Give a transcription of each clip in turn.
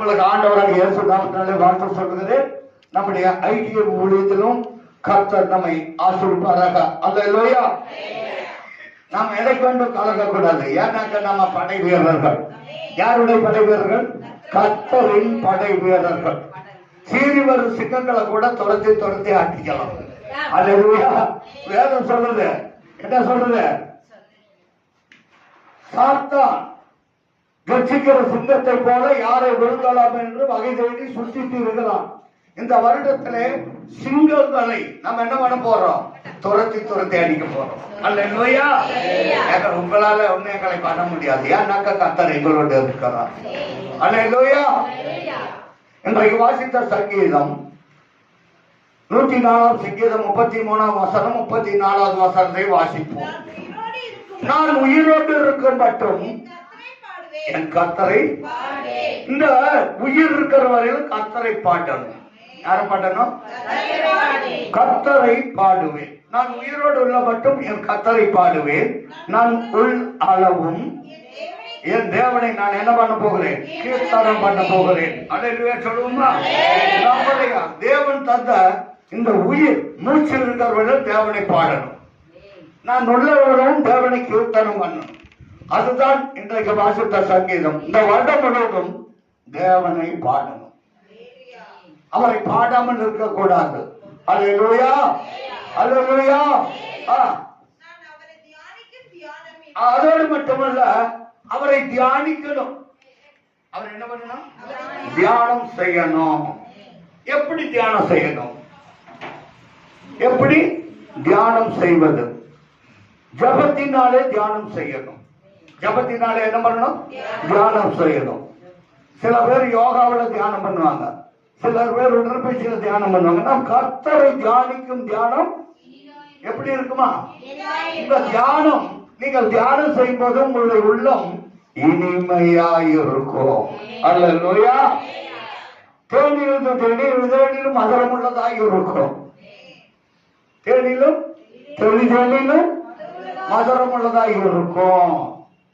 உங்களுக்கு ஆண்டவராக இயேசு நாமத்தினாலே வாழ்த்து சொல்கிறேன். நம்முடைய ஐக்கிய ஊழியத்திலும் கர்த்தர் நம்மை ஆசீர்வதிப்பாராக. அல்லேலூயா. நாம் எதை கொண்டு கலக்கக்கூடாது. ஏன்னாக்க நம்ம படை வீரர்கள். யாருடைய படை வீரர்கள்? கர்த்தரின் படை வீரர்கள். சீறி வரும் சிங்கங்களை கூட துரத்தி துரத்தி அடிக்கலாம். அல்லேலூயா. வேதம் சொல்றது என்ன சொல்றது? சாத்தான் கட்சிக்கிற சிங்கத்தை போல யாரை விழுங்கலாம் என்று வகை தேடி சுற்றிட்டு இருக்கிறான். இந்த வருடத்திலே சிங்கங்களை நம்ம என்ன பண்ண போறோம்? துரத்தி துரத்தி அடிக்க போறோம். அல்லேலூயா. உங்களால ஒன்னும் எங்களை பண்ண முடியாது. ஏன்னாக்க கர்த்தர் எங்களோடு இருக்கிறார். அல்லேலூயா. இன்றைக்கு வாசித்த சங்கீதம் 104 சங்கீதம் 33 வசனம் 34 வசனத்தை வாசிப்போம். நான் உயிரோடு இருக்கும் மட்டும் என் கர்த்தரை, இந்த உயிர் இருக்கிற வரையில் கர்த்தரை பாடணும். யாரை பாடணும்? கர்த்தரை பாடுவேன். நான் உயிரோடு உள்ள மட்டும் என் கர்த்தரை பாடுவேன். நான் உள் அளவும் என் தேவனை நான் என்ன பண்ண போகிறேன்? கீர்த்தனம் பண்ண போகிறேன். அல்லேலூயா சொல்லுவோமா? நம்முடைய தேவன் தந்த இந்த உயிர் மூச்சில் இருக்கிறவர்கள் தேவனை பாடணும். நான் உள்ளவர்களும் தேவனை கீர்த்தனம் பண்ணணும். அதுதான் இன்றைக்கு வாசித்த சங்கீதம். இந்த வருடம் முழுவதும் தேவனை பாடணும். அவரை பாடாமல் இருக்கக்கூடாது. அல்லேலூயா. அல்லேலூயா. அதோடு மட்டுமல்ல, அவரை தியானிக்கணும். அவர் என்ன பண்ணணும்? தியானம் செய்யணும். எப்படி தியானம் செய்யணும்? எப்படி தியானம் செய்வது? ஜபத்தினாலே தியானம் செய்யணும். ஜபத்தினாலே என்ன பண்ணணும்? தியானம் செய்யணும். சில பேர் யோகாவில் தியானம் பண்ணுவாங்க, சிலர் பேர் உடற்பயிற்சியில தியானம் பண்ணுவாங்க. நாம் கர்த்தரை தியானிக்கும் தியானம் எப்படி இருக்குமா? இந்த தியானம் நீங்கள் தியானம் செய்யும்போது உங்களுடைய உள்ளம் இனிமையாயிருக்கும். அல்லேலூயா. தேனிலும் தேனிலும் மதுரம் உள்ளதாக இருக்கும். தேனிலும் தேனிலும் மதுரம் உள்ளதாக இருக்கும்.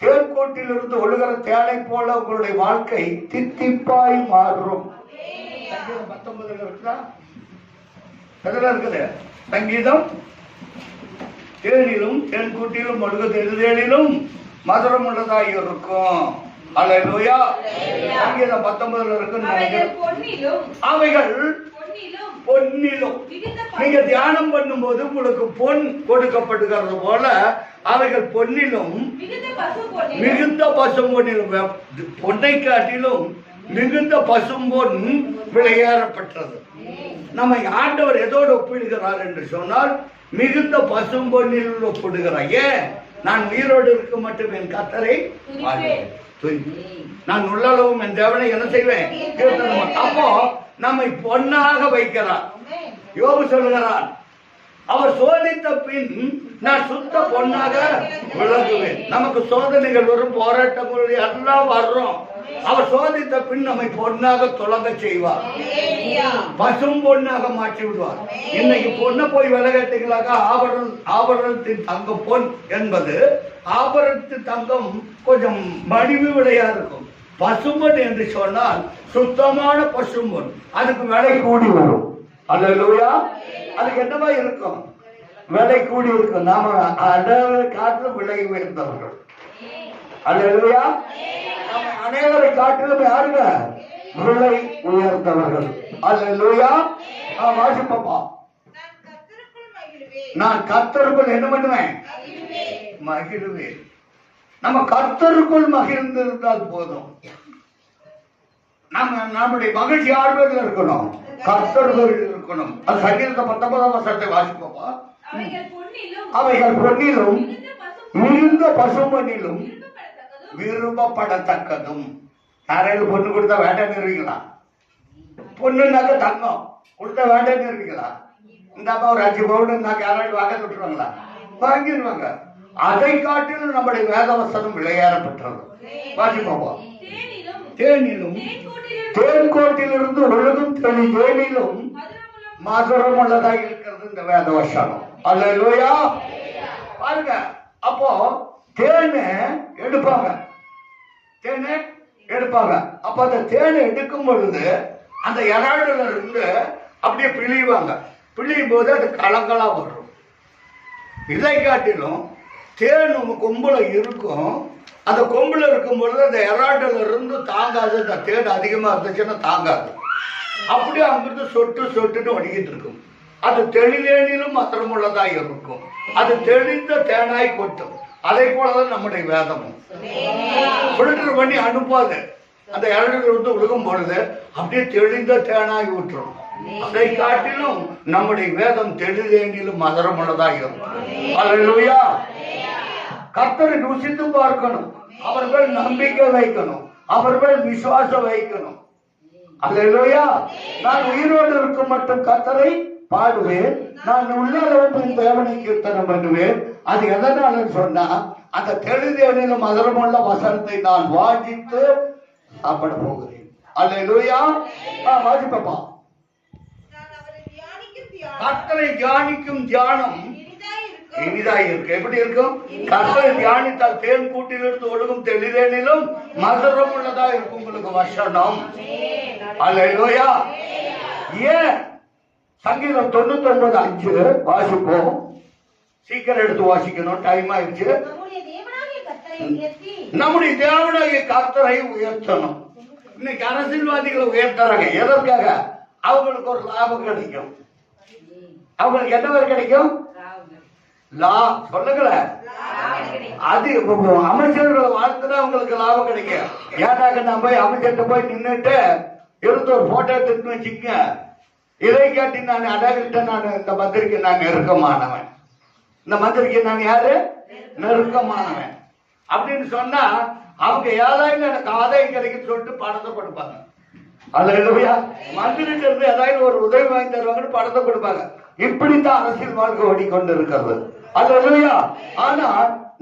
தேன்கோட்டிலிருந்து ஒழுகிற தேனை போல உங்களுடைய வாழ்க்கை தித்திப்பாய் மாறும். 19 இருக்குதா? இருக்குது சங்கீதம். தேனிலும் தேன்கூட்டிலும் ஒழுக தேனிலும் மதுரம் உள்ளதாக இருக்கும். அல்லேலூயா. சங்கீதம் 19 இருக்குன்னு நினைக்கிறேன். அவைகள் பொன்னிலும், நீங்க தியானம் பண்ணும் போது உங்களுக்கு பொன் கொடுக்கப்படுகிறது போல அவைகள் பொன்னிலும் மிகுந்த பசும் பொன்னிலும், பொன்னை காட்டிலும் மிகுந்த பசும் பொன் விளையாடப்பட்டது. நம்ம ஆண்டவர் எதோடு ஒப்பிடுகிறார் என்று சொன்னால் மிகுந்த பசும் பொன்னில் ஒப்பிடுகிறார். ஏன்? நான் உயிரோடு இருக்க மட்டும் என் கர்த்தரை, நான் உள்ளளவும் என் தேவனை என்ன செய்வேன்? அப்போ நம்மை பொன்னாக வைக்கிறார். யோபு சொல்கிறார், அவர் சோதித்த பின் நான் சுத்த பொன்னாக விளங்குவேன். நமக்கு சோதனைகள் வரும், போராட்டங்கள் எல்லாம் வர்றோம். அவர் சோதித்த பின் நம்மை பொன்னாக துலங்க செய்வார். பசும் பொன்னாக மாற்றி விடுவார். இன்னைக்கு பொண்ணை போய் விலகட்டீங்களாக ஆபரணத்தின் தங்கம் பொன் என்பது, ஆபரணத்தின் தங்கம் கொஞ்சம் மடிவு விலையா இருக்கும். பசும்பொன் என்று சொன்னால் சுத்தமான பசும்பொன், அதுக்கு விலை கூடி வரும். அல்லேலூயா. அதுக்கு என்னவா இருக்கும்? விலை கூடி இருக்கும். நாம காட்டிலும் விலை உயர்ந்தவர்கள். அல்லேலூயா. நம்ம அநேகரை காட்டிலும் யாருங்க? விலை உயர்ந்தவர்கள். அல்லேலூயா. வாசிப்பா. நான் கர்த்தருக்குள் என்ன பண்ணுவேன்? மகிழ்வேன். நம்ம கர்த்தருக்குள் மகிழ்ந்திருந்தால் போதும். நம்முடைய மகிழ்ச்சி யாருமே இருக்கணும்? கர்த்தருக்குள் இருக்கணும். அது சங்கீதத்தை 19 வசனத்தை வாசிப்போமா. அவைகள் பொன்னிலும் மிகுந்த பசும்பொன்னிலும் விரும்பப்படத்தக்கதும். யாரையும் பொண்ணு கொடுத்தா வேண்டாம் இருவீங்களா? பொண்ணுனாக்க தங்கம் கொடுத்தா வேண்டாம் இருவீங்களா? இந்த அம்மா ஒரு 5 பவுன் யாராவது வாங்க விட்டுருவாங்களா? வாங்கிடுவாங்க. அதை காட்டிலும் நம்முடைய வேதவசனம் விளையாடப்பட்டது. வாசிப்போம். தேனிலும் தேன்கோட்டிலிருந்து ஒழுகும் தேனிலும் மதுரம் உள்ளதாக இருக்கிறது இந்த வேதவசனம். அல்லேலூயா. பாருங்க, அப்போ தேனை எடுப்பாங்க. தேனை எடுப்பாங்க. அப்ப அந்த தேனை எடுக்கும் பொழுது அந்த இறாடுல இருந்து அப்படியே பிழிவாங்க. பிழியும் போது அது கலங்களா வரும். இதை காட்டிலும் தேன் கொம்புல இருக்கும். அந்த கொம்புல இருக்கும் பொழுது அந்த இறாடுல இருந்து தாங்காது. அந்த தேன் அதிகமா இருந்துச்சுன்னா தாங்காது. அப்படியே அங்கிருந்து சொட்டு சொட்டுன்னு வடிக்கிட்டு இருக்கும். அது தெளிதேனிலும் மந்திரமுள்ளதா இருக்கும். அது தெளிந்த தேனாய் கொட்டும். அதே போலதான் நம்முடைய வேதமும் ஃபில்டர் பண்ணி அனுப்பாது. அந்த இறடுல இருந்து விழுகும் பொழுது அப்படியே தெளிந்த தேனாய் ஊற்றும். அதை காட்டிலும் நம்முடைய வேதம் தெளிதேனிலும் மதுரமுள்ளதா இருக்கும். அல்லேலூயா. கர்த்தரை ருசித்து பார்க்கணும். அவர்கள் நம்பிக்கை வைக்கணும். அவர்கள் விசுவாசம் வைக்கணும். அல்லேலூயா. நான் உயிரோடு இருக்கும் மட்டும் கர்த்தரை பாடுவேன். நான் உள்ளளவும் தேவனை கீர்த்தனம் பண்ணுவேன். அது எதனால சொன்னா அந்த தெளிதேனிலும் மதுரமுள்ள வசனத்தை நான் வாசித்து சாப்பிட போகிறேன். அல்லேலூயா. வாசிப்பா. கர்த்தரை தியானிக்கும் தியானம் இனிதாய் இருக்கு. எப்படி இருக்கும்? கர்த்தரை தியானித்தால் தேன் கூட்டிலிருந்து ஒழுகும் தெளிதேனிலும் மதுரம் உள்ளதா இருக்கும் உங்களுக்கு வசனம். அல்லேலூயா. ஏன் சங்கீதம் 99:5 வாசிப்போம். சீக்கிரம் எடுத்து வாசிக்கணும், டைம் ஆயிடுச்சு. நம்முடைய தேவனாகிய கர்த்தரை உயர்த்தணும். இன்னைக்கு அரசியல்வாதிகளை உயர்த்துறாங்க. எதற்காக? அவங்களுக்கு ஒரு லாபம் கிடைக்கும். அவங்களுக்கு என்ன கிடைக்கும்? சொல்லுங்கள. அது அமைச்சர்களை வாழ்த்துனா அவங்களுக்கு லாபம் கிடைக்கும். ஏன்னாக்க நான் போய் அமைச்சர்கிட்ட போய் நின்றுட்டு எடுத்து ஒரு போட்டோ எடுத்துன்னு வச்சுக்க. இதை காட்டி நான் அடகிட்ட நான் இந்த மந்திரிக்கு நான் நெருக்கமானவன். இந்த மந்திரிக்கு நான் யாரு? நெருக்கமானவன் அப்படின்னு சொன்னா அவங்க ஏதாவது எனக்கு ஆதாயம் கிடைக்குன்னு சொல்லிட்டு பணத்தை கொடுப்பாங்க. அல்லேலூயா. மந்திரிட்ட இருந்து ஏதாவது ஒரு உதவி வாங்கி தருவாங்கன்னு பணத்தை கொடுப்பாங்க. இப்படித்தான் அரசியல் வாழ்க்கை ஓடிக்கொண்டு இருக்கிறது. அல்லேலூயா. ஆனா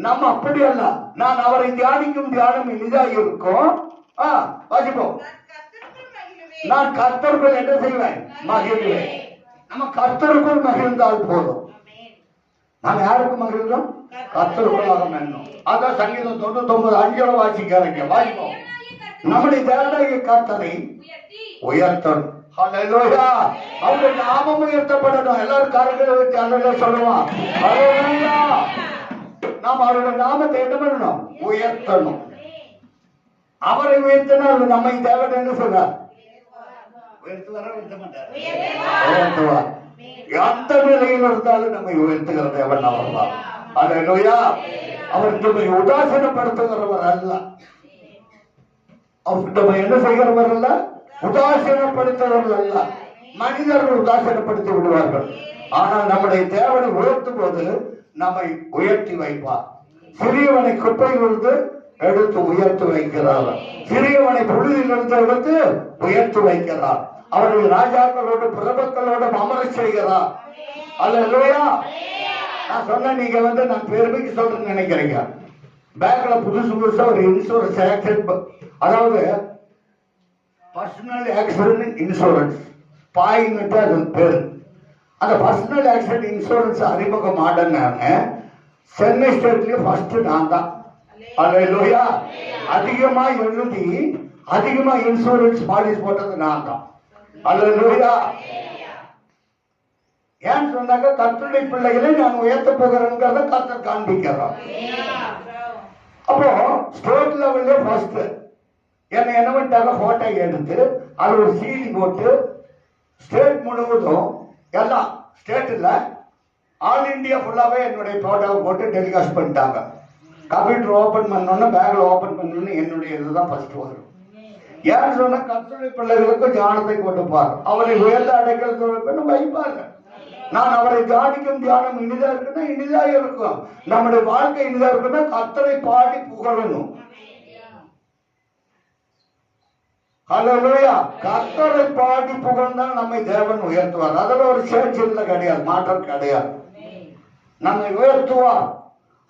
நம்ம அப்படி அல்ல. நான் அவரை தியானிக்கும் தியானம் இனிதாக இருக்கும். வாசிப்போம். நான் கர்த்தருக்குள் என்ன செய்வேன்? மகிழ்வேன். நம்ம கர்த்தருக்குள் மகிழ்ந்தால் போதும். நாம் யாருக்கு மகிழ்ந்தோம்? கர்த்தருக்குள்ளாக மகிழ்ந்தோம். அதான் சங்கீதம் 99:5 வாசிக்கிறீங்க. வாசிப்போம். நம்முடைய தேவனாகிய கர்த்தரை உயர்த்தணும். அல்லேலூயா. அவங்க நாமம் உயர்த்தப்படணும். எல்லாரும் கரங்களை வச்சு அல்லேலூயா சொல்லுவான். அல்லேலூயா. நாம் அவருடைய நாமத்தை என்ன பண்ணணும்? உயர்த்தணும். அவரை உயர்த்தினால் நம்மை தேவன் என்ன சொல்றார்? உயர்த்துவாரா? உயர்த்த மாட்டார்? உயர்த்துவார். எந்த நிலையில் இருந்தாலும் நம்மை உயர்த்துகிற தேவன் அவர்தான். அல்லேலூயா. அவர் நம்மை உதாசீனப்படுத்துகிறவர் அல்ல. அவர் நம்மை என்ன செய்கிறவர் அல்ல? உதாசீனப்படுத்துகிறவர்கள் அல்ல. மனிதர்கள் உதாசீனப்படுத்தி விடுவார்கள். ஆனால் நம்முடைய தேவனை உயர்த்தும் போது நம்மை உயர்த்தி வைப்பார். சிறியவனை குப்பையிலிருந்து எடுத்து உயர்த்தி வைக்கிறார். சிறியவனை புழுதியிலிருந்து எடுத்து உயர்த்தி வைக்கிறார். அவர்கள் ராஜாக்களோடு பிரபுக்களோடு அமர செய்கிறார். அல்லேலூயா. நான் சொன்ன நீங்க நான் பெருமைக்கு சொல்றேன்னு நினைக்கிறீங்க. பேங்க்ல புதுசா ஒரு இன்சூரன்ஸ் ஆக்சிடென்ட், அதாவது பர்சனல் ஆக்சிடென்ட் இன்சூரன்ஸ் பாயின்னு அது பேரு. அந்த பர்சனல் ஆக்சிடென்ட் இன்சூரன்ஸ் அறிமுகம் ஆடனாங்க சென்னை ஸ்டேட்லயே ஃபர்ஸ்ட் நான் தான். அல்லேலூயா. அதிகமா எழுதி அதிகமா இன்சூரன்ஸ் பாலிசி போட்டது நான் தான். அல்லேலூயா. ஏன்னு சொன்னாக்க கர்த்தருடைய பிள்ளைகளை நான் உயர்த்த போகிறேங்கிறத கர்த்தர் காண்பிக்கிறோம். அப்போ ஸ்டேட் லெவல்ல ஃபர்ஸ்ட் என்ன பண்ணிட்டாங்க? போட்டோ எடுத்து அது ஒரு சீடி போட்டு ஸ்டேட் முழுவதும் எல்லாம் ஸ்டேட்ல ஆல் இண்டியா ஃபுல்லாவே என்னுடைய போட்டோவை போட்டு டெலிகாஸ்ட் பண்ணிட்டாங்க. கம்ப்யூட்டர் ஓபன் பண்ணோன்னு பேங்க்ல ஓபன் பண்ணோன்னு என்னுடைய இதுதான் ஃபர்ஸ்ட் வரும். ஏன்னு சொன்னா கர்த்தருடைய பிள்ளைகளுக்கும் ஞானத்தை கொடுப்பார். அவரை உயர்ந்த அடைக்கல் வைப்பாரு. நான் அவரை தியானிக்கும் தியானம் இனிதா இருக்குன்னா இனிதா இருக்கும். நம்முடைய வாழ்க்கை இனிதா இருக்குன்னா கர்த்தரை பாடி புகழணும். அல்லேலூயா. கர்த்தரை பாடி புகழ்ந்தால் நம்மை தேவன் உயர்த்துவார். அதுல ஒரு சேர்ச்சில கிடையாது, மாற்றம் கிடையாது. நம்மை உயர்த்துவார்.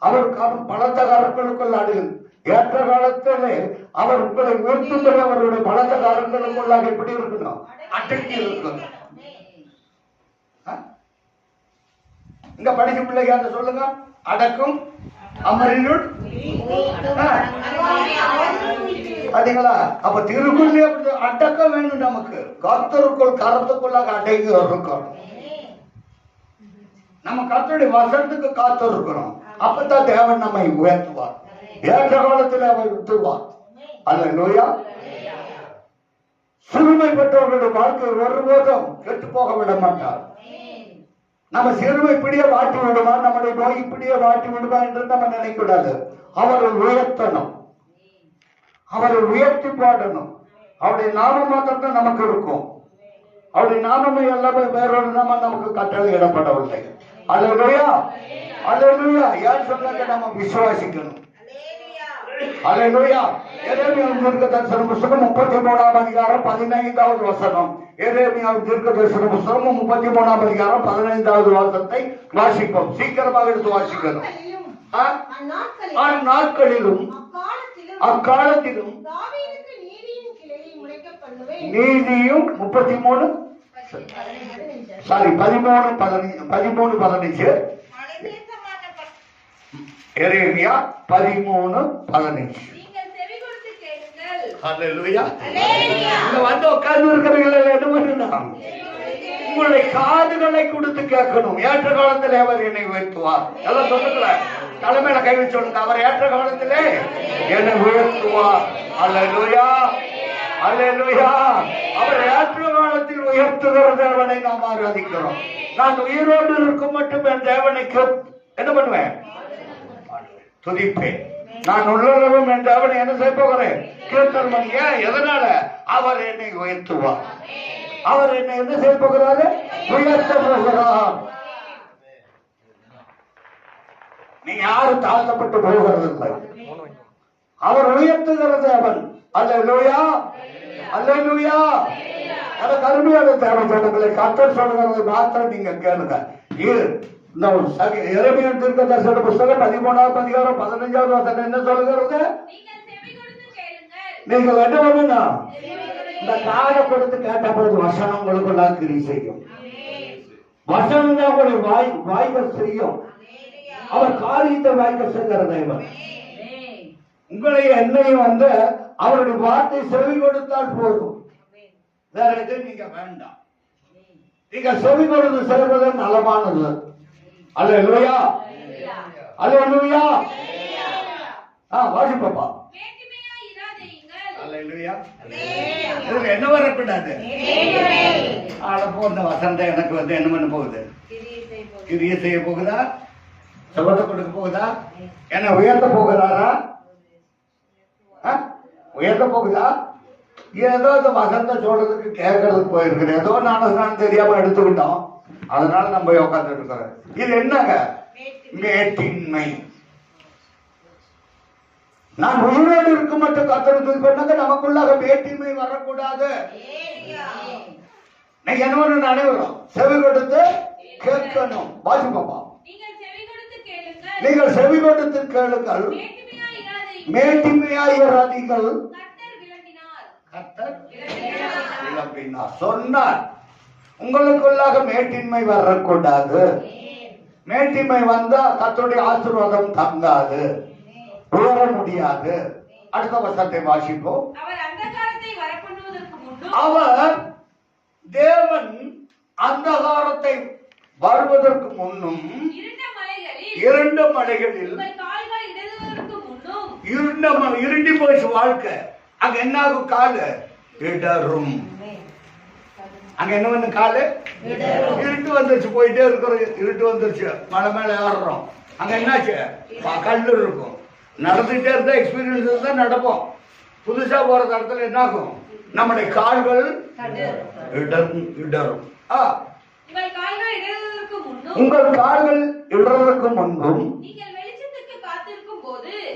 அவர் பலத்த கரங்களுக்குள் அடையும். ஏற்ற காலத்திலே அவர் உங்களை உயர்த்தும். அவருடைய பலத்த கரங்களுக்குள்ளாக எப்படி இருக்கணும்? அடக்கி இருக்கணும். இங்க படிக்க பிள்ளைங்க சொல்லுங்க. அடக்கும் அமரினுள் பாத்தீங்களா? அப்ப திருக்குள்ளே அடக்க வேண்டும். நமக்கு கர்த்தருக்குள் கரத்துக்குள்ளாக அடங்கி இருக்கணும். நம்ம கர்த்தருடைய வசனத்துக்கு காத்து இருக்கிறோம். அப்பதான் தேவன் நம்மை உயர்த்துவார். ஏற்ற காலத்தில் அவர் உயர்த்துவார். அல்லேலூயா. சிறுமைப்பட்டவர்களுடைய வாழ்க்கை ஒருபோதும் கெட்டு போக விட மாட்டார். நம்ம சிறுமை இப்படியே மாற்றி விடுமா, நம்முடைய நோய் இப்படியே மாற்றி விடுமா என்று நம்ம நினைக்கூடாது. அவரை உயர்த்தணும், அவரை உயர்த்தி பாடணும். அவருடைய நாமம் மாத்திரம் நமக்கு இருக்கும். அவருடைய நாமமே எல்லாமே வேறொரு நாம நமக்கு கட்டளை இடப்படவில்லை. அல்லேலூயா, அல்லேலூயா. யார் சொன்னாங்க? நம்ம விசுவாசிக்கணும். அல்லேலூயா. எரேமியா தீர்க்கதரிசன புத்தகம் 33ஆம் அதிகாரம் 15வது வசனம். எரேமியா தீர்க்கதரிசன புத்தகம் 33ஆம் அதிகாரம் 15வது வசனத்தை வாசிப்போம். சீக்கிரமாக எடுத்து வாசிக்கணும். அந்நாட்களிலும் அக்காலத்திலும் நீதியும் 13 13:15 எரேமியா 13:15. அல்லேலூயா. இங்க வந்து உட்கார்ந்து இருக்கிறவர்கள் என்ன பண்ணணும்? உங்களுடைய காதுகளை கொடுத்து கேட்கணும். ஏற்ற காலத்தில் அவர் என்னை உயர்த்துவார். எல்லாம் சொல்லுங்கள, தலைமையில கை வச்சு சொல்லுங்க. அவர் ஏற்ற காலத்திலே என்னை உயர்த்துவார். அல்லேலூயா, அல்லேலூயா. அவர் ஏற்ற காலத்தில் உயர்த்துகிற தேவனை நாம் ஆராதிக்கிறோம். நான் உயிரோடு இருக்கும் மட்டும் என் தேவனைக்கு என்ன பண்ணுவேன்? துதிப்பேன். நான் உள்ளளவும் என் தேவனை என்ன செய்ய போகிறேன்? கீர்த்தனம். ஏன்? எதனால? அவர் என்னை உயர்த்துவார். அவர் என்னை என்ன செய்ய போகிறாரு? உயர்த்த போகிறார். நீ யாரும் தாழ்த்தப்பட்டு போகிறது இல்லை. அவர் உயர்த்துகிற தேவன். அல்லேலூயா, அல்லேலூயா. எனக்கு அருமையான தேவை சொல்லுங்களை கர்த்தர் சொல்லுகிறது மாத்திரம் நீங்க கேளுங்க. எரேமியா தீர்க்கதரிசன புத்தகம் 13ஆம் அதிகாரம் 15வது வசனம் என்ன சொல்லுகிறது? நீங்கள் என்ன பண்ணுங்க? இந்த காதை கொடுத்து கேட்ட போது வசனம் உங்களுக்குள்ளாக கிரி செய்யும். வசனம் தான் உங்களுடைய வாய்கள் செய்யும். அவர் காரியத்தை வாய்க்க செய்கிற தெய்வம். உங்களைய என்னையும் வந்து அவருடைய வார்த்தை செவி கொடுத்தால் போதும். வேற எதுவும் நீங்க வேண்டாம். நீங்க செவி கொடுத்து செய்வது நலமானது. அல்லேலூயா, அல்லேலூயா. வாசிப்பா. அல்லேலூயா. இதுல என்ன வரக்கூடாது? இந்த வசந்தம் எனக்கு வந்து என்ன பண்ண போகுது? கிரிய செய்ய போகுதா? சுகத்தை கொடுக்க போகுதா? என்ன உயர்த்த போகிறாரா? உயர்த்த போகுதா? ஏதோ இந்த வசந்த சொல்றதுக்கு கேட்கறதுக்கு போயிருக்கிறேன். ஏதோ நான் தெரியாம எடுத்துக்கிட்டோம். அதனால நம்ம உட்கார்ந்து இருக்கிறோம். இது என்னங்க? மேட்டின்மை. நான் உயிரோடு இருக்கும் மட்டும் கத்தருக்கு பண்ணாங்க. நமக்குள்ளாக மேட்டின்மை வரக்கூடாது. நீங்க என்ன பண்ணணும்? அனைவரும் செவி கொடுத்து கேட்கணும். வாசி பாப்பா. நீங்கள் செவி கொடுத்து கேளுங்கள், மேட்டின்மையாயிராதீர்கள். சொன்னார். உங்களுக்குள்ளாக மேட்டின்மை வரக்கூடாது. மேட்டின்மை வந்தா கர்த்தருடைய ஆசீர்வாதம் தங்காது, உயர முடியாது. அடுத்த வசனத்தை வாசிப்போம். அவர் தேவன் அந்தகாரத்தை வருவதற்கு முன்னும் இரண்டு மலைகளில் இருண்டி போச்சு வாழ்க்கை. அங்க என்ன ஆகும்? காலு இடரும். அங்க என்ன பண்ணு? காலு இருட்டு வந்துருச்சு. போயிட்டே இருக்கிறோம். இருட்டு வந்துருச்சு. மலை மேல ஏறுறோம். அங்க என்னாச்சு? கல்லு இருக்கும். நடந்துட்டே இருந்தா எக்ஸ்பீரியன்ஸ் இருந்தா நடப்போம். புதுசா போற இடத்துல என்ன ஆகும்? நம்முடைய கால்கள் இடரும். உங்கள் கால்கள் இடறதுக்கு முன்பும்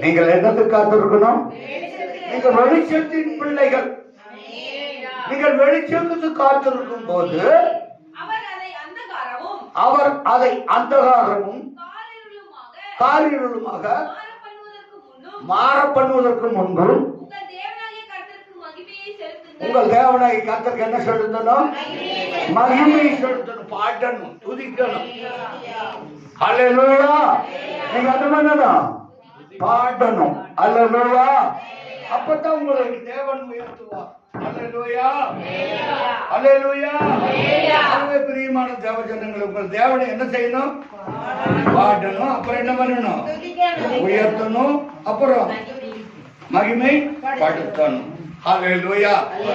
நீங்கள் என்னத்துக்கு காத்திருக்கணும்? நீங்கள் வெளிச்சத்தின் பிள்ளைகள். நீங்கள் வெளிச்சத்துக்கு காத்திருக்கும் போது அவர் அதை அந்தகாரமும் காரிருளுமாக மாற பண்ணுவதற்கு முன்பும் உங்கள் தேவனாகிய கர்த்தருக்கு என்ன செலுத்தணும்? மகிமை செலுத்தணும், பாடணும், துதிக்கணும். அல்லேலூயா. நீங்க என்ன பண்ணணும்? பாடணும். அல்லேலூயா. அப்பதான் உங்களுக்கு தேவன் உயர்த்துவார். அல்லேலூயா, அல்லேலூயா. அதுவே பிரியமான தேவஜனங்கள், உங்கள் தேவனை என்ன செய்யணும்? பாடணும். அப்புறம் என்ன பண்ணணும்? உயர்த்தணும். அப்புறம் மகிமை படுத்தணும். அல்லேலூயா.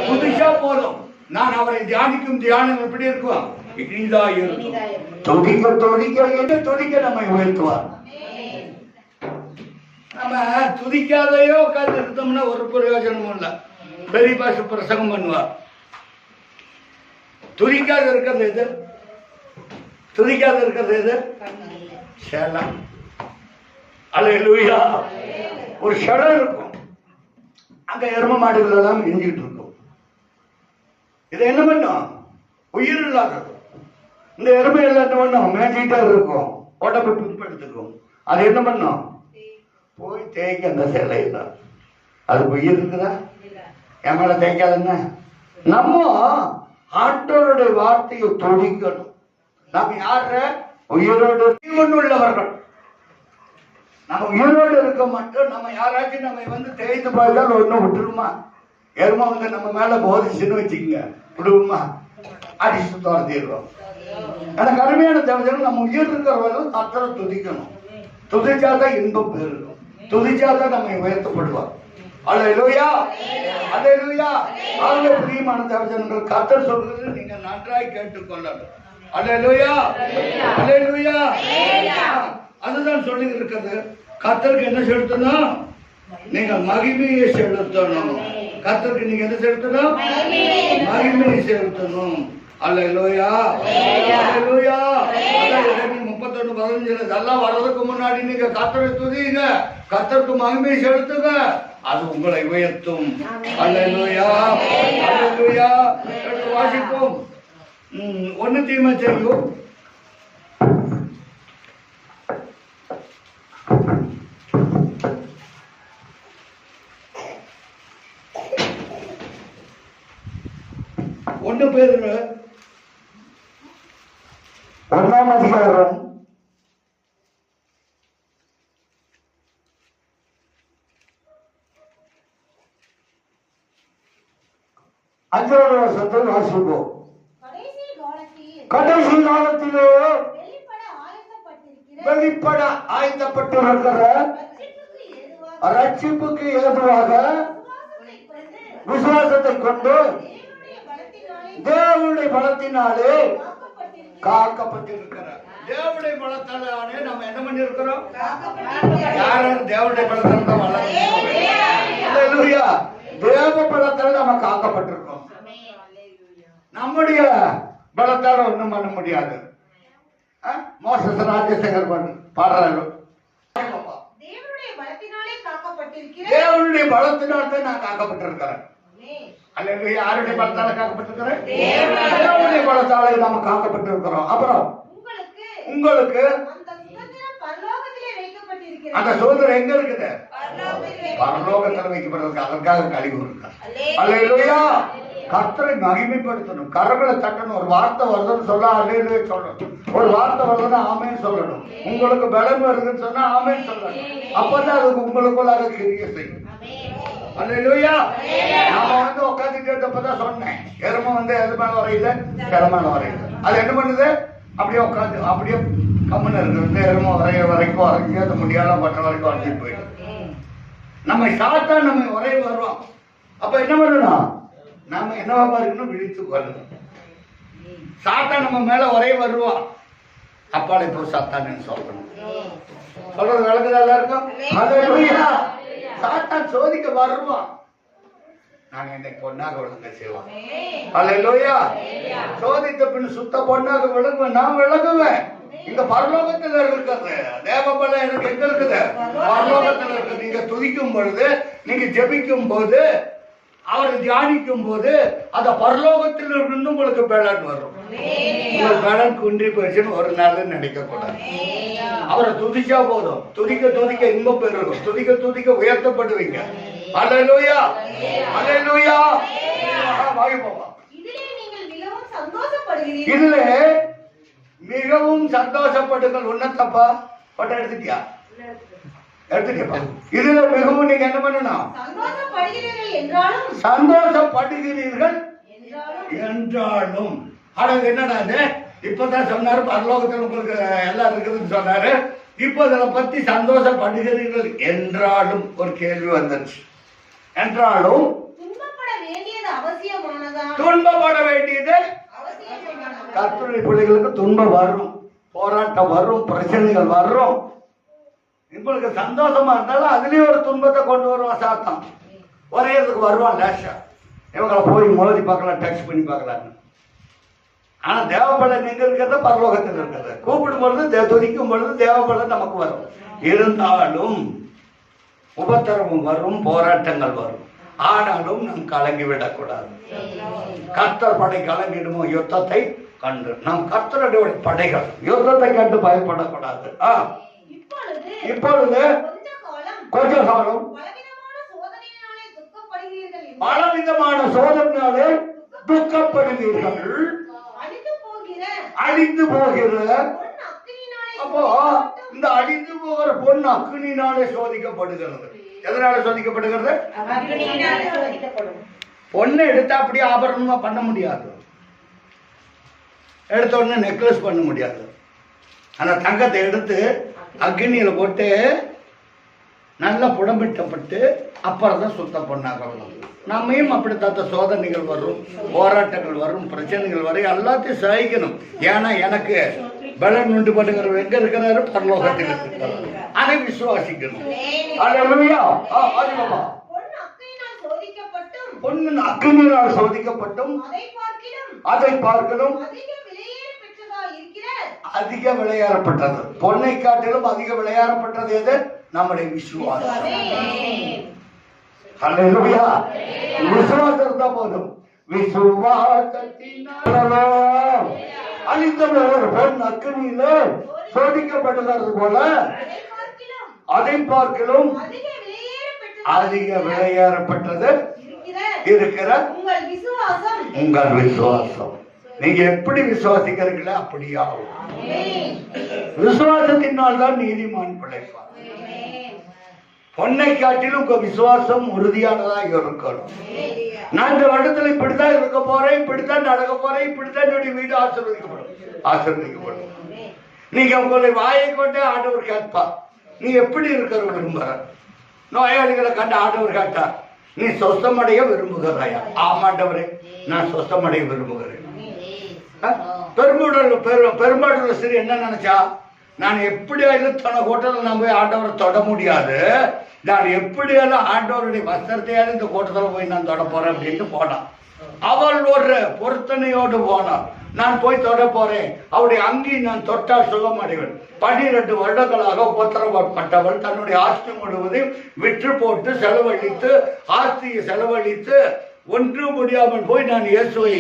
துதிச்சா போதும். நான் அவரை தியானிக்கும் தியானம் எப்படி இருக்கும்? இனிதா இருக்கும். துதிக்க துதிக்க என்ன துதிக்க நம்மை உயர்த்துவார். நம்ம துதிக்காதையோ உட்கார்ந்து இருந்தோம்னா ஒரு பிரயோஜனமும் இல்லை. பெரிய பாச பிரசங்கம் பண்ணுவார். துதிக்காத இருக்கிறது எது? துதிக்காத இருக்கிறது எது? சேலம். அல்லேலூயா. ஒரு ஷடம் இருக்கும், அங்க எரும மாடுகள் எல்லாம் எஞ்சிட்டு இருக்கும். இதை என்ன பண்ணும்? உயிர் இல்லாதது. இந்த எருமை எல்லாம் என்ன பண்ணும்? மேஞ்சிட்டே இருக்கும், உடம்பு பின்படுத்துக்கும். அது என்ன பண்ணும்? போய் தேய்க்க அந்த சேலையில. அது உயிர் இருக்குதா? என் மேல தேய்க்காதுங்க. நம்ம ஆண்டவருடைய வார்த்தையை துதிக்கணும். நம்ம யார? உயிரோடு ஜீவன் உள்ளவர்கள். நம்ம உயிரோடு இருக்க மாட்டோம். நம்ம யாராச்சும் நம்ம வந்து தேய்த்து பார்த்தால் ஒன்னும் விட்டுருமா? எருமா வந்து நம்ம மேல போதிச்சுன்னு வச்சுக்கோங்க, விடுவோமா? அடிச்சு தோர்த்திடுறோம். எனக்கு அருமையான தேவதைகள், நம்ம உயிர் இருக்கிறவர்கள் கர்த்தரை துதிக்கணும். துதிச்சாதான் இன்பம் பெருகும். துதிச்சாதான் நம்ம உயர்த்தப்படுவார். அல்லேலூயா, அல்லேலூயா. ஆகவே பிரியமான தேவஜனங்கள், கர்த்தர் சொல்றது நீங்க நன்றாய் கேட்டுக்கொள்ளணும். அல்லேலூயா, அல்லேலூயா. அதுதான் சொல்லி இருக்கிறது. கர்த்தருக்கு என்ன செலுத்தணும்? நீங்கள் மகிமையை செலுத்தணும். கர்த்தருக்கு நீங்க என்ன செலுத்தணும்? மகிமையை செலுத்தணும். அல்லேலூயா, அல்லேலூயா. 31:15 இதெல்லாம் வர்றதுக்கு முன்னாடி நீங்க கர்த்தரை துதிங்க, கர்த்தருக்கு மகிமையை செலுத்துங்க. அது உங்களை உயர்த்தும். அல்லேலூயா, அல்லேலூயா. வாசிப்போம். 1 தீமோத்தேயு 1 பேதுரு 1ஆம் அதிகாரம் 5வது வசனத்தை வாசிப்போம். கடைசி காலத்திலே வெளிப்பட ஆயத்தப்பட்டிருக்கிற ரட்சிப்புக்கு ஏதுவாக விசுவாசத்தை கொண்டு தேவனுடைய பலத்தினாலே காக்கப்பட்டிருக்கிறார். தேவனுடைய பலத்தாலே நம்ம என்ன பண்ணி இருக்கிறோம்? யாரும் தேவனுடைய பலத்தால் தான் வளர்ந்து, தேவ பலத்தால் நம்ம காக்கப்பட்டிருக்கோம். நம்முடைய பலத்தால ஒண்ணும் பண்ண முடியாது. மோசஸ் ராஜசேகர் பாடுறாரு, தேவனுடைய பலத்தினால் தான் நான் காக்கப்பட்டிருக்கிறேன். அல்லேலூயா. யாருடைய பலத்தால காக்கப்பட்டிருக்கிறேன்? தேவனுடைய பலத்தால நாம காக்கப்பட்டிருக்கிறோம். அப்புறம் உங்களுக்கு அந்த சுதந்திரம் எங்க இருக்குது? பரலோகத்தில் வைக்கப்படுறதுக்கு. அதற்காக கழிவு இருக்கு. அல்லேலூயா. கர்த்தரை மகிமைப்படுத்தணும். கரங்களை தட்டணும். ஒரு வார்த்தை வருதுன்னு சொல்ல அல்லேலூயா சொல்லணும். ஒரு வார்த்தை வருதுன்னா ஆமேன்னு சொல்லணும். உங்களுக்கு பலம் வருதுன்னு சொன்னா ஆமேன்னு சொல்லணும். அப்பதான் அதுக்கு உங்களுக்குள்ள அதை கிரிய செய்யும். அல்லேலூயா. நாம வந்து உட்காந்து கேட்டப்பதான் சொன்னேன், எருமை வந்து எது மேல வரையில, கிளை மேல வரையில. அது என்ன பண்ணுது? அப்படியே உட்காந்து அப்படியே கம்முன்னு இருக்கு. எருமை வரைய வரைக்கும் வரைக்கும் அந்த முடியாத பற்ற வரைக்கும் வரைஞ்சிட்டு போயிடும். நம்ம சாத்தா நம்ம வரைய வர்றோம். அப்ப என்ன பண்ணணும்? நாம என்னவா இருக்கணும்? விழித்து கொள்ளணும். சாத்தா நம்ம மேல வரைய வருவான். அப்பாலை இப்போ சாத்தான்னு சொல்லணும். சொல்றது விளக்குதா எல்லாருக்கும்? அல்லேலூயா. சாத்தான் சோதிக்க வருவான். நாங்க இன்னைக்கு பொண்ணாக விளங்க செய்வோம். அல்லேலூயா. சோதித்த பின் சுத்த பொண்ணாக விளங்குவேன். நான் விளங்குவேன். இங்க பரலோகத்துல இருக்குது தேவபலம். எனக்கு எங்க இருக்குது? பரலோகத்துல இருக்கு. நீங்க துதிக்கும் பொழுது, நீங்க ஜெபிக்கும் போது, அவரை தியானிக்கும் போது, அந்த பரலோகத்தில் இருந்து உங்களுக்கு பலன் வரும். உங்களுக்கு பலன் குன்றி போயிடுச்சுன்னு ஒரு நாள் நினைக்க கூடாது. அவரை துதிச்சா போதும். துதிக்க துதிக்க இன்பம் பெருகும். துதிக்க துதிக்க உயர்த்தப்படுவீங்க. அல்லேலூயா, அல்லேலூயா. வாங்கி போவா. இதுல மிகவும் சந்தோஷப்படுங்கள். உன்னத்தப்பா பட்டம் எடுத்துட்டியா? எடுத்துக்கப்பா. இதுல மிகவும் நீங்க என்ன பண்ணணும்? சந்தோஷப்படுகிறீர்கள் என்றாலும். ஆனால் என்னடா அது? இப்பதான் சொன்னாரு பரலோகத்தில் உங்களுக்கு எல்லாம் இருக்குதுன்னு சொன்னாரு. இப்போ இதை பத்தி சந்தோஷப்படுகிறீர்கள் என்றாலும் ஒரு கேள்வி வந்துருச்சு. என்றாலும் துன்பப்பட வேண்டியது கர்த்தருடைய பிள்ளைகளுக்கு துன்பம் வரும், போராட்டம் வரும், பிரச்சனைகள் வரும். உங்களுக்கு சந்தோஷமா இருந்தாலும் அதுலயும் ஒரு துன்பத்தை கொண்டு வருவான் சாத்தான். ஒரே இதுக்கு வருவான் லேஷா, இவங்களை போய் மோதி பார்க்கலாம், டச் பண்ணி பார்க்கலான்னு. ஆனா தேவபலன் எங்க இருக்கிறத? பரலோகத்தில் இருக்கிறது. கூப்பிடும் பொழுது துதிக்கும் பொழுது தேவபலன் நமக்கு வரும். இருந்தாலும் உபத்திரவம் வரும், போராட்டங்கள் வரும். ஆனாலும் நம் கலங்கி விடக்கூடாது. கர்த்தர் படை கலங்கிடுமோ யுத்தத்தை கண்டு. நம் கர்த்தருடைய படைகள் யுத்தத்தை கண்டு பயப்படக்கூடாது. இப்பொழுது கொஞ்ச காலம் பலவிதமான சோதனையாலே துக்கப்படுவீர்கள், அழிந்து போகிற. அப்போ இந்த அழிந்து போகிற பொண்ணு அக்னியினாலே சோதிக்கப்படுகிறது. எதனால சோதிக்கப்படுகிறது? பொண்ணை எடுத்தா அப்படியே ஆபரணமா பண்ண முடியாது, எடுத்த உடனே நெக்லஸ் பண்ண முடியாது. அந்த தங்கத்தை எடுத்து அக்னியில போட்டு நல்லா புடம்பிட்டப்பட்டு அப்புறம் தான் சுத்தம் பண்ணாங்க. நம்மையும் அப்படித்தான் சோதனைகள் வரும், போராட்டங்கள் வரும், பிரச்சனைகள் வரும், எல்லாத்தையும் சகிக்கணும். ஏன்னா எனக்கு பலன் உண்டு பண்ணுகிற எங்க இருக்கிறாரு? பரலோகத்தில் இருக்கிறார். அதை விசுவாசிக்கணும். பொண்ணு அக்னியினால் சோதிக்கப்பட்டும் அதை பார்க்கணும் அதிக விளையாடப்பட்டது. பொன்னை காட்டிலும் அதிக விளையாடப்பட்டது எது? நம்முடைய விசுவாசம். ஹல்லேலூயா. விசுவாசம் இருந்தா போதும். விசுவாசத்தினால அழிந்த ஒரு பொன் அக்னியில சோதிக்கப்படுகிறது போல அதை பார்க்கலும் அதிக விளையாடப்பட்டது இருக்கிற உங்கள் விசுவாசம். நீங்க எப்படி விசுவாசிக்கிறீங்களோ அப்படியா? விசுவாசத்தினால் தான் நீதிமான் பிழைப்பார். பொன்னை காட்டிலும் உங்க விசுவாசம் உறுதியானதா இருக்கணும். நான் இந்த வருடத்துல இப்படித்தான் இருக்க போறேன், இப்படித்தான் நடக்க போறேன், இப்படித்தான் என்னுடைய வீடு ஆசீர்வதிக்கப்படும். நீங்க உங்களை வாயை கொண்டே ஆண்டவர் கேட்பார், நீ எப்படி இருக்கிற விரும்புற? நோயாளிகளை கண்டு ஆண்டவர் கேட்டார், நீ சொஸ்தமடைய விரும்புகிறாயா? ஆமாண்டவரே, நான் சொஸ்தமடைய விரும்புகிறேன். பெரும்பாடுள்ள சிறு என்ன நினைச்சா, நான் எப்படியாவது தன கூட்டத்தில் நான் போய் ஆண்டவரை தொட முடியாது, நான் எப்படியாலும் ஆண்டவருடைய வஸ்திரத்தையாவது இந்த கூட்டத்தில் போய் நான் தொட போறேன் அப்படின்ட்டு போனான். அவள் ஒரு பொருத்தனையோடு போனாள். நான் போய் தொட போறேன், அவருடைய அங்கி நான் தொட்டால் சுகம் அடைவன். 12 வருடங்களாக உபத்திரவப்பட்டவள் தன்னுடைய ஆஸ்தி முழுவதையும் விற்று போட்டு செலவழித்து, ஆஸ்தியை செலவழித்து ஒன்று முடியாமல் போய் நான் இயேசுவை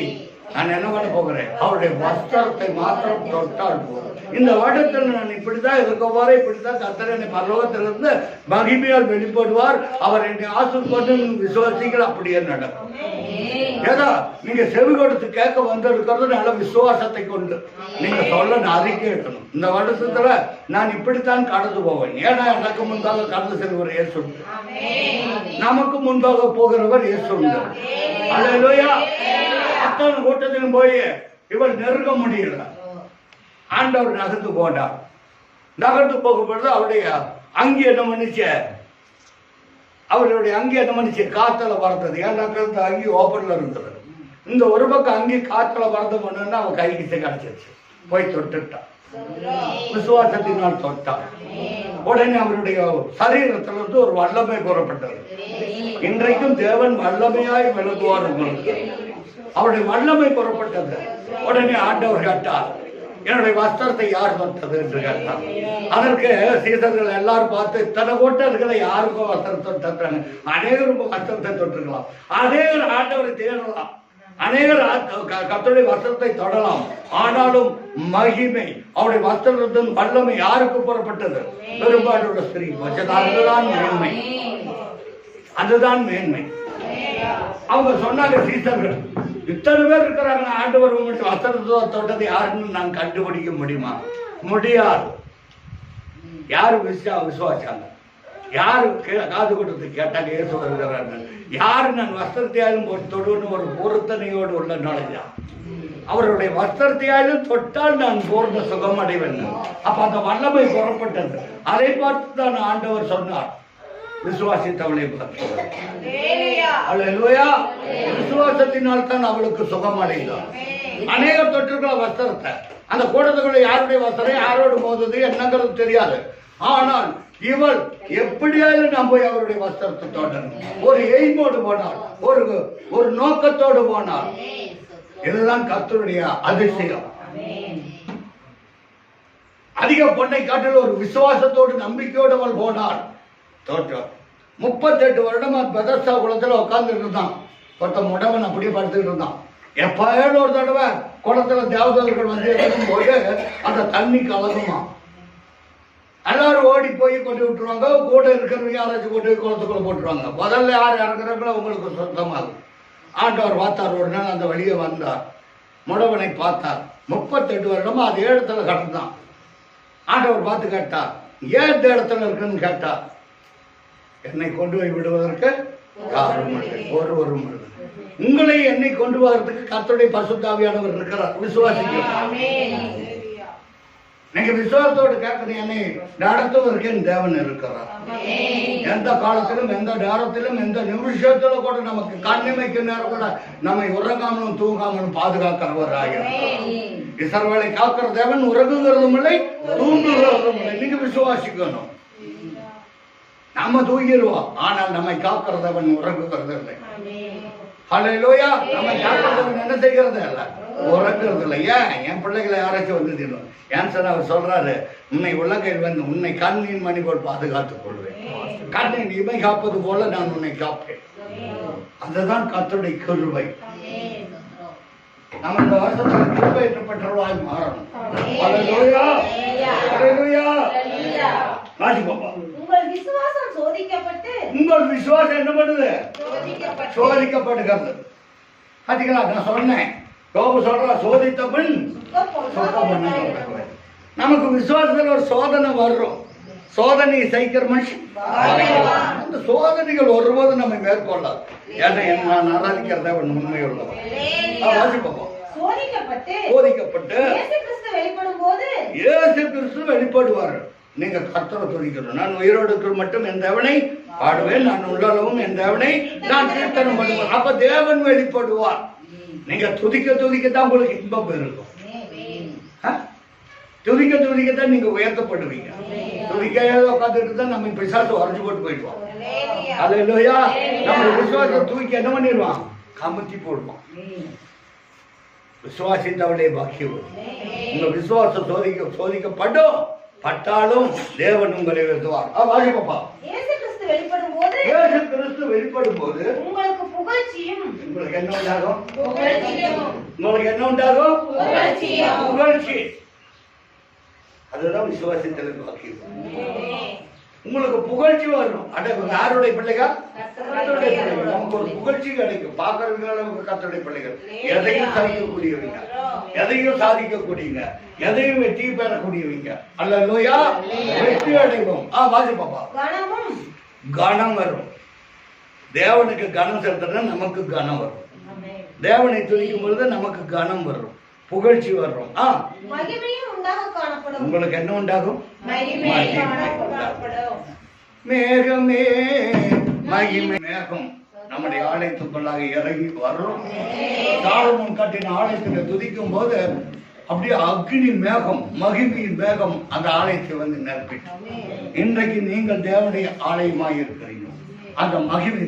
நான் என்ன பண்ண போகிறேன்? அவருடைய வஸ்திரத்தை மாத்திரம் தொட்டால் போதும். இந்த வருடத்தில் நான் இப்படித்தான் இருக்க போறேன், இப்படித்தான் கர்த்தர் என்னை பரலோகத்திலிருந்து மகிமையால் வெளிப்படுவார், அவர் என்னை ஆசீர்வதிப்பார் விசுவாசிகள். அப்படியே நடக்கும். ஏதா நீங்க செவி கொடுத்து கேட்க வந்திருக்கிறது நல்ல விசுவாசத்தை கொண்டு நீங்க சொல்ல அறிக்கை எடுக்கணும். இந்த வருடத்துல நான் இப்படித்தான் கடந்து போவேன். ஏன்னா எனக்கு முன்பாக கடந்து செல்வர் இயேசு உண்டு, நமக்கு முன்பாக போகிறவர் இயேசு உண்டு. அல்லேலூயா. அத்தனை கூட்டத்திலும் போய் இவள் நெருங்க முடியல. ஆண்டவர் நகர்ந்து போனார். நகர்ந்து போகும்பொழுது அவருடைய அங்கி என்ன பண்ணிச்சு? அவருடைய அங்கி என்ன பண்ணிச்சு? காத்துல பறந்தது. ஏன்னா அங்கி ஓப்பன்ல இருந்தது. இந்த ஒரு பக்கம் அங்கி காத்துல பறந்து பண்ணா அவன் கைக்கு கிடைச்சிருச்சு. போய் தொட்டுட்டான். விசுவாசத்தினால் தொட்டான். உடனே அவருடைய சரீரத்திலிருந்து ஒரு வல்லமை கூறப்பட்டது. இன்றைக்கும் தேவன் வல்லமையாய் விளங்குவார் உங்களுக்கு. அவருடைய வல்லமை கூறப்பட்டது. உடனே ஆண்டவர் கேட்டார், என்னுடைய வஸ்திரத்தை யார் தொட்டது என்று கேட்டார். அதற்கு சீசர்கள் எல்லாரும் பார்த்து இத்தனை கூட்டர்களை யாருக்கும் வஸ்திரம் தொட்டாங்க, அநேகருக்கும் வஸ்திரத்தை தொட்டிருக்கலாம், அநேகர் ஆண்டவரை தேடலாம், அநேகர் கர்த்தருடைய வஸ்திரத்தை தொடலாம். ஆனாலும் மகிமை அவருடைய வஸ்திரத்தின் வல்லமை யாருக்கு புறப்பட்டது? பெரும்பாலுள்ள ஸ்திரீ. அதுதான் மேன்மை, அதுதான் மேன்மை. அவங்க சொன்னாங்க சீசர்கள், இத்தனை பேர் இருக்கிறாங்க, ஆண்டவர் உங்களுடைய வஸ்திரத்தை தொட்டதை யாருன்னு நான் கண்டுபிடிக்க முடியுமா? முடியாது. யாரு விசுவாசாங்க? யாருக்கு காது கொடுத்து கேட்டாங்க இயேசு வருகிறார்கள். யாரு நான் வஸ்திரத்தையாலும் தொடுன்னு ஒரு பொருத்தனையோடு உள்ள நுழைஞ்சா, அவருடைய வஸ்திரத்தையாலும் தொட்டால் நான் பூர்ண சுகம் அடைவேன். அப்ப அந்த வல்லமை புறப்பட்டது. அதை பார்த்து தான் ஆண்டவர் சொன்னார், விசுவாசித்தவளை பார்த்து. அல்லேலூயா. விசுவாசத்தினால் தான் அவளுக்கு சுகம் அடைந்தார். அநேக தொற்றுகளை வஸ்திரத்தை, அந்த கூட்டத்துக்குள்ள யாருடைய வஸ்திரம் யாரோடு போகுது என்னங்கிறது தெரியாது. ஆனால் இவள் எப்படியாவது நாம் போய் அவருடைய வஸ்திரத்தை தொடரணும். ஒரு எய்மோடு போனாள், ஒரு நோக்கத்தோடு போனாள். இதுதான் கர்த்தருடைய அதிசயம். அதிக பொண்ணை காட்டில் ஒரு விசுவாசத்தோடு நம்பிக்கையோடு அவள் போனாள். தோற்றம் 38 வருடமா பெதஸ்தா குளத்துல உட்கார்ந்துட்டு இருந்தான். ஒருத்த முடவன் அப்படியே படுத்துக்கிட்டு இருந்தான். எப்பயாவது ஒரு தடவை குளத்துல தேவதர்கள் வந்து இருக்கும்போது அந்த தண்ணி கலகுமா. எல்லாரும் ஓடி போய் கொண்டு விட்டுருவாங்க. கூட இருக்கிறவங்க யாராச்சும் கொண்டு போய் குளத்துக்குள்ள போட்டுருவாங்க. முதல்ல யார் இறங்குறாங்களோ அவங்களுக்கு சொந்தமாகும். ஆண்டவர் பார்த்தார். ஒரு நாள் அந்த வழியே வந்தார். முடவனை பார்த்தார். 38 வருடமா அதே இடத்துல கடந்தான். ஆண்டவர் பார்த்து கேட்டார், ஏன் இந்த இடத்துல இருக்குன்னு கேட்டார். என்னை கொண்டு போய் விடுவதற்கு யாரும் ஒருவரும் இல்லை. உங்களை என்னை கொண்டு வருவதற்கு கர்த்தருடைய பரிசுத்த ஆவியானவர் இருக்கிறார். விசுவாசிக்க நீங்க விசுவாசத்தோடு கேட்கணும். என்னை நடத்துவதற்கு என் தேவன் இருக்கிறார். எந்த காலத்திலும் எந்த நேரத்திலும் எந்த நிமிஷத்துல கூட நமக்கு கண்ணிமைக்கு நேரம் கூட நம்மை உறங்காமலும் தூங்காமலும் பாதுகாக்கிறவர் ஆகிறார். இஸ்ரவேலை காக்கிற தேவன் உறங்குகிறதும் இல்லை தூங்குகிறதும் இல்லை. நீங்க விசுவாசிக்கணும். நம்ம தூங்கிடுவோம், ஆனால் நம்மை காக்கிறதவன் உறங்குகிறது இல்லை. ஹல்லேலூயா. நம்மை காக்கிறதவன் என்ன செய்கிறது இல்லை, உறங்குறது இல்லை. ஏன் என் பிள்ளைகளை யாராச்சும் வந்து தீரும். ஏன் சார் அவர் சொல்றாரு, உன்னை உள்ளங்கையில் வந்து உன்னை கண்ணின் மணி போல் பாதுகாத்துக் கொள்வேன். கண்ணின் இமை காப்பது போல நான் உன்னை காப்பேன். அதுதான் கர்த்தருடைய கிருபை. நம்ம இந்த வருஷத்துல கிருபை பெற்றவர்களாய் மாறணும். ஹல்லேலூயா. ஹல்லேலூயா. உங்கள் விசுவாசம் சோதிக்கப்பட்டு, உங்கள் விசுவாசம் என்ன பண்ணுது, சோதிக்கப்படுகிறது. பாத்தீங்களா, நான் சொன்னேன். யோபு சொல்ற சோதித்த பின் நமக்கு விசுவாசத்தில் ஒரு சோதனை வரும். சோதனையை சகிக்கிற மனுஷன். அந்த சோதனைகள் ஒருபோது நம்ம மேற்கொள்ளாது. ஏன்னா நான் ஆராதிக்கிறத உண்மை உள்ளவன். சோதிக்கப்பட்டு இயேசு கிறிஸ்து வெளிப்படுவார். நீங்க கர்த்தரை துதிக்கணும். நான் உயிரோடு மட்டும் என் தேவனை பாடுவேன், நான் உள்ளளவும் என் தேவனை நான் கீர்த்தனம் பண்ணுவேன். அப்ப தேவன் வெளிப்படுவார். நீங்க துதிக்கத்தான் உங்களுக்கு இன்பம் இருக்கும். துதிக்கத்தான் நீங்க உயர்த்தப்படுவீங்க. துதிக்கையாவது உட்காந்துட்டு தான் நம்ம பிசாசு உரைஞ்சு போட்டு போயிடுவோம். அல்லேலூயா. நம்ம விசுவாசம் தூக்கி என்ன பண்ணிடுவான், கமுத்தி போடுவான். விசுவாசித்தவளே பாக்கியம். உங்க விசுவாசம் சோதிக்கப்படும் பட்டாலும் தேவன் உங்களை எழுதுவார். வாசிப்பா. இயேசு கிறிஸ்து வெளிப்படும் போது உங்களுக்கு புகழ்ச்சியும், உங்களுக்கு என்ன உண்டாகும், உங்களுக்கு என்ன உண்டாகும், புகழ்ச்சி. அதுதான் விசுவாசத்திற்கு பாக்கியம். உங்களுக்கு புகழ்ச்சி வரும். யாருடைய பிள்ளைகள், நமக்கு ஒரு புகழ்ச்சி கிடைக்கும். பார்க்கறவங்க நமக்கு கர்த்தருடைய பிள்ளைகள். எதையும் சாதிக்கக்கூடியவங்க, எதையும் சாதிக்கக்கூடியவங்க, எதையும் வெற்றி பெறக்கூடியவங்க. அல்லேலூயா. வெற்றி அடைவோம். வாசிப்பாப்பா. கனம் வரும். தேவனுக்கு கனம் செலுத்துறது நமக்கு கனம் வரும். தேவனை துதிக்கும் பொழுது நமக்கு கனம் வரும், புகழ்ச்சி வரும். உங்களுக்கு என்ன உண்டாகும், மேகமே மகிமை. மேகம் நம்முடைய ஆலயத்துக்குள்ளாக இறங்கி வரும். சாலமோன் கட்டின ஆலயத்தில் துதிக்கும் போது அப்படியே அக்னி மேகம், மகிமையின் மேகம் அந்த ஆலயத்தை வந்து நிரப்பிட்டு, இன்றைக்கு நீங்கள் தேவனுடைய ஆலயமாய் இருக்கிறீங்க. அந்த மகிமை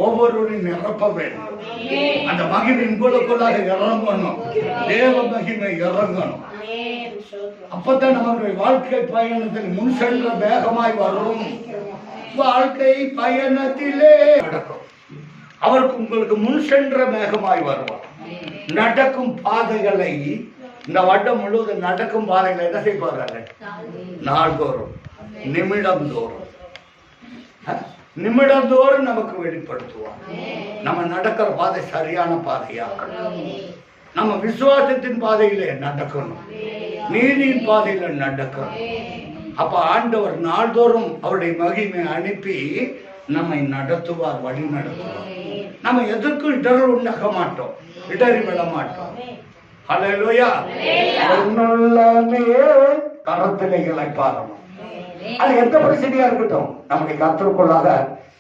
ஒவ்வொருவரையும் நிரப்ப வேண்டும். அந்த மகிமை உங்களுக்குள்ளாக இறங்கணும். தேவ மகிமை இறங்கணும். அப்பதான் நம்மளுடைய வாழ்க்கை பயணத்தில் முன் சென்ற வேகமாய் வரும். வாழ்க்கை பயணத்திலே நடக்கும். அவருக்கு உங்களுக்கு முன் சென்ற வேகமாய் வருவார். நடக்கும் பாதைகளை இந்த வட்டம் முழுவதும் நடக்கும் பாதைகளை என்ன செய்வார்கள், நாள்தோறும் நிமிடந்தோறும் நமக்கு வெளிப்படுத்துவார். நம்ம நடக்கிற பாதை சரியான பாதையா, நம்ம விசுவாசத்தின் பாதையில நடக்கணும், நீதியின் பாதையில நடக்கணும். அப்ப ஆண்டவர் நாள்தோறும் அவருடைய மகிமை அனுப்பி நம்மை நடத்துவார், வழி நடத்துவார். நம்ம எதற்கும் இடர்கள் உண்டாக மாட்டோம், இடறி விட மாட்டோம். ஹல்லேலூயா. கரத்திலே இளைப்பாறணும். அது எந்த பிரச்சனையா இருக்கட்டும், நம்முடைய கர்த்தருக்குள்ளாக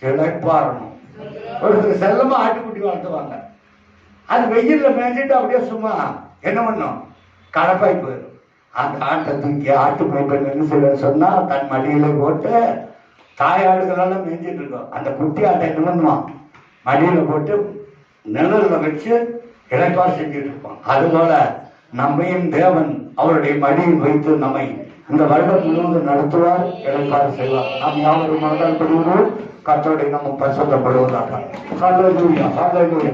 இளைப்பாறணும். ஒருத்தர் செல்லமா ஆட்டுக்குட்டி வளர்த்துவாங்க, அது வெயில்ல மேய்ஞ்சிட்டு அப்படியே சும்மா என்ன பண்ணும், கலப்பாய் போயிடும். அந்த ஆட்டை தூக்கி ஆட்டு மேய்ப்பன் என்ன செய்வேன்னு சொன்னா, தன் மடியில போட்டு தாயாடுகளெல்லாம் மேய்ஞ்சிட்டு இருக்கோம். அந்த குட்டி ஆட்டை என்ன பண்ணுவான், மடியில போட்டு நிழல்ல வச்சு இளைப்பாறு செஞ்சுட்டு இருப்பான். அதுபோல நம்மையும் தேவன் அவருடைய மடியில் வைத்து நம்மை இந்த வருடம் முழுவதும் நடத்துவார், இளைப்பாறு செய்வார். நாம் யாவரும் மனதால் படுவோம், கர்த்தருடைய நம்ம பரிசுத்தப்படுவதாக. ஹல்லேலூயா, ஹல்லேலூயா.